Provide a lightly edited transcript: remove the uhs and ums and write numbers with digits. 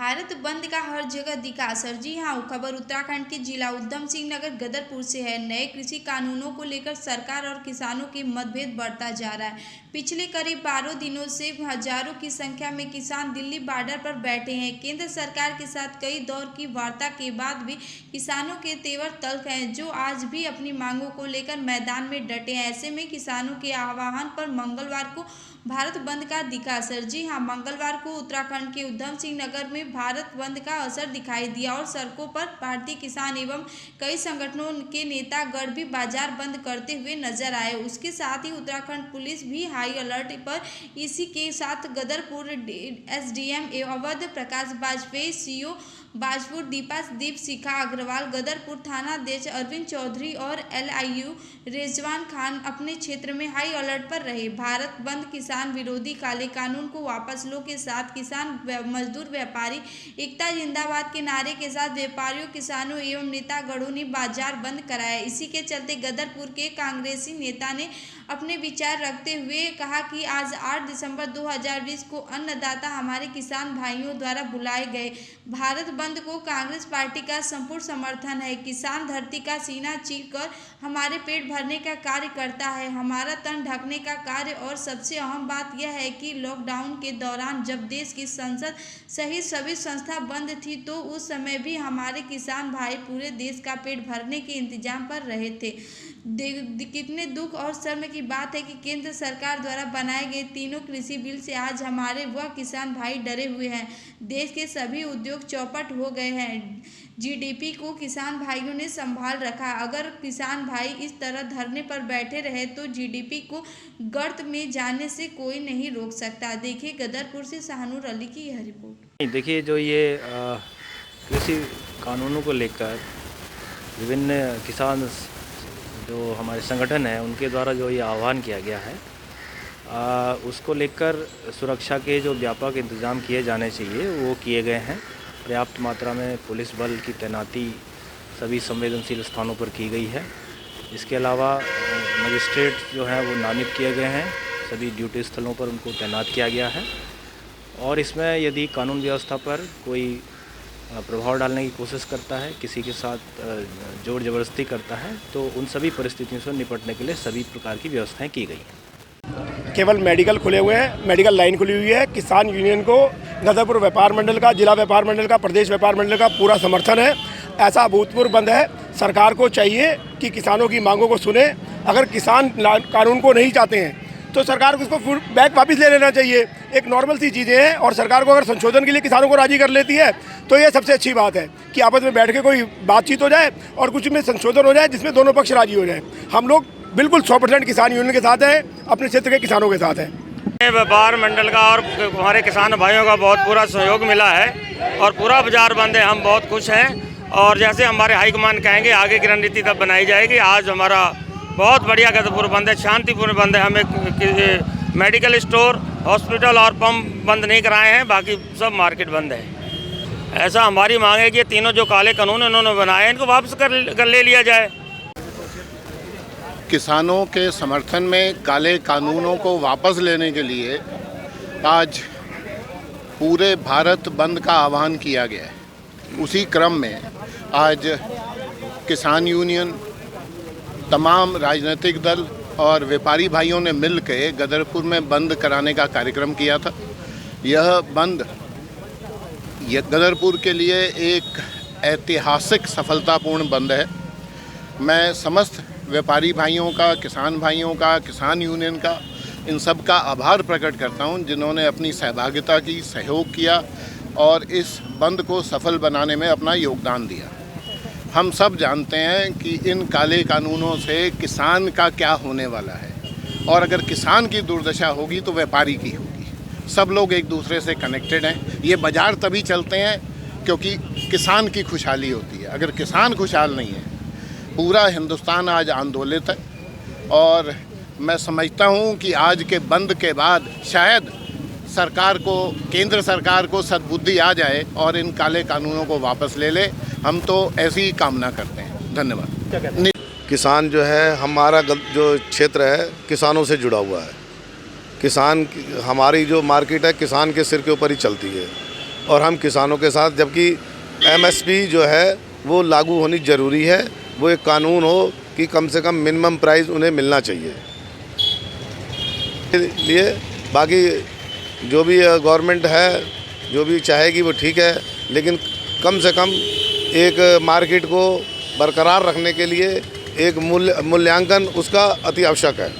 भारत बंद का हर जगह दिखा असर। जी हां, खबर उत्तराखंड के जिला उधम सिंह नगर गदरपुर से है। नए कृषि कानूनों को लेकर सरकार और किसानों के मतभेद बढ़ता जा रहा है। पिछले करीब 12 दिनों से हजारों की संख्या में किसान दिल्ली बॉर्डर पर बैठे हैं। केंद्र सरकार के साथ कई दौर की वार्ता के बाद भी किसानों के तेवर तल्ख हैं, जो आज भी अपनी मांगों को लेकर मैदान में डटे हैं। ऐसे में किसानों के आह्वान पर मंगलवार को भारत बंद का दिखा असर। जी हां, मंगलवार को उत्तराखंड के उधम सिंह नगर में भारत बंद का असर दिखाई दिया और सड़कों पर भारतीय किसान एवं कई संगठनों के नेता गण भी बाजार बंद करते हुए नजर आए। उसके साथ ही उत्तराखंड पुलिस भी हाई अलर्ट पर। इसी के साथ गदरपुर एसडीएम अवध प्रकाश वाजपेयी, सीओ बाजपुर दीप शिखा अग्रवाल, गदरपुर थानाध्यक्ष अरविंद चौधरी और एलआईयू रिजवान खान अपने क्षेत्र में हाई अलर्ट पर रहे। भारत बंद किसान विरोधी काले कानून को वापस लो के साथ किसान मजदूर व्यापारी एकता जिंदाबाद के नारे के साथ व्यापारियों, किसानों एवं नेतागणों ने बाजार बंद कराया। इसी के चलते गदरपुर के कांग्रेसी नेता ने अपने विचार रखते हुए कहा कि आज 8 दिसंबर 2020 को अन्नदाता हमारे किसान भाइयों द्वारा बुलाए गए भारत बंद को कांग्रेस पार्टी का संपूर्ण समर्थन है। किसान धरती का सीना चीर कर हमारे पेट भरने का कार्य करता है, हमारा तन ढकने का कार्य। और सबसे अहम बात यह है कि लॉकडाउन के दौरान जब देश की संसद सहित सभी संस्था बंद थी, तो उस समय भी हमारे किसान भाई पूरे देश का पेट भरने के इंतजाम पर रहे थे। कितने दुख और शर्म की बात है कि केंद्र सरकार द्वारा बनाए गए तीनों कृषि बिल से आज हमारे वह किसान भाई डरे हुए हैं। देश के सभी उद्योग चौपट हो गए हैं। जीडीपी को किसान भाइयों ने संभाल रखा। अगर किसान भाई इस तरह धरने पर बैठे रहे तो जीडीपी को गर्त में जाने से कोई नहीं रोक सकता। देखिए गदरपुर से शाहनूर अली की यह रिपोर्ट। देखिए, जो ये कृषि कानूनों को लेकर विभिन्न किसान जो हमारे संगठन हैं उनके द्वारा जो ये आह्वान किया गया है, उसको लेकर सुरक्षा के जो व्यापक इंतजाम किए जाने चाहिए वो किए गए हैं। पर्याप्त मात्रा में पुलिस बल की तैनाती सभी संवेदनशील स्थानों पर की गई है। इसके अलावा मजिस्ट्रेट जो हैं वो नामित किए गए हैं, सभी ड्यूटी स्थलों पर उनको तैनात किया गया है। और इसमें यदि कानून व्यवस्था पर कोई प्रभाव डालने की कोशिश करता है, किसी के साथ जोर जबरदस्ती करता है, तो उन सभी परिस्थितियों से निपटने के लिए सभी प्रकार की व्यवस्थाएं की गई हैं। केवल मेडिकल खुले हुए हैं, मेडिकल लाइन खुली हुई है। किसान यूनियन को गदरपुर व्यापार मंडल का, जिला व्यापार मंडल का, प्रदेश व्यापार मंडल का पूरा समर्थन है। ऐसा अभूतपूर्व बंद है। सरकार को चाहिए कि किसानों की मांगों को सुने। अगर किसान कानून को नहीं चाहते हैं तो सरकार को उसको बैक वापस ले लेना चाहिए। एक नॉर्मल सी चीज़ें हैं और सरकार को अगर संशोधन के लिए किसानों को राजी कर लेती है तो ये सबसे अच्छी बात है कि आपस में बैठ के कोई बातचीत हो जाए और कुछ में संशोधन हो जाए जिसमें दोनों पक्ष राजी हो जाए। हम लोग बिल्कुल 100% किसान यूनियन के साथ हैं, अपने क्षेत्र के किसानों के साथ हैं। व्यापार मंडल का और हमारे किसान भाइयों का बहुत पूरा सहयोग मिला है और पूरा बाजार बंद है। हम बहुत खुश हैं और जैसे हमारे हाईकमान कहेंगे आगे की रणनीति तब बनाई जाएगी। आज हमारा बहुत बढ़िया गदरपुर बंद है, शांतिपूर्ण बंद है। हमें मेडिकल स्टोर, हॉस्पिटल और पंप बंद नहीं कराए हैं, बाकी सब मार्केट बंद है। ऐसा हमारी मांग है कि ये तीनों जो काले कानून इन्होंने बनाए हैं इनको वापस कर ले लिया जाए। किसानों के समर्थन में काले कानूनों को वापस लेने के लिए आज पूरे भारत बंद का आह्वान किया गया है। उसी क्रम में आज किसान यूनियन, तमाम राजनीतिक दल और व्यापारी भाइयों ने मिलकर गदरपुर में बंद कराने का कार्यक्रम किया था। यह बंद गदरपुर के लिए एक ऐतिहासिक सफलतापूर्ण बंद है। मैं समस्त व्यापारी भाइयों का, किसान भाइयों का, किसान यूनियन का, इन सब का आभार प्रकट करता हूं जिन्होंने अपनी सहभागिता की, सहयोग किया और इस बंद को सफल बनाने में अपना योगदान दिया। हम सब जानते हैं कि इन काले कानूनों से किसान का क्या होने वाला है और अगर किसान की दुर्दशा होगी तो व्यापारी की होगी। सब लोग एक दूसरे से कनेक्टेड हैं। ये बाज़ार तभी चलते हैं क्योंकि किसान की खुशहाली होती है। अगर किसान खुशहाल नहीं है, पूरा हिंदुस्तान आज आंदोलित है। और मैं समझता हूँ कि आज के बंद के बाद शायद सरकार को, केंद्र सरकार को सद्बुद्धि आ जाए और इन काले कानूनों को वापस ले ले। हम तो ऐसी ही कामना करते हैं। धन्यवाद। किसान जो है, हमारा जो क्षेत्र है किसानों से जुड़ा हुआ है। किसान, हमारी जो मार्केट है किसान के सिर के ऊपर ही चलती है। और हम किसानों के साथ, जबकि एमएसपी जो है वो लागू होनी ज़रूरी है। वो एक कानून हो कि कम से कम मिनिमम प्राइस उन्हें मिलना चाहिए। लिए बाकी जो भी गवर्नमेंट है जो भी चाहेगी वो ठीक है, लेकिन कम से कम एक मार्केट को बरकरार रखने के लिए एक मूल्यांकन उसका अति आवश्यक है।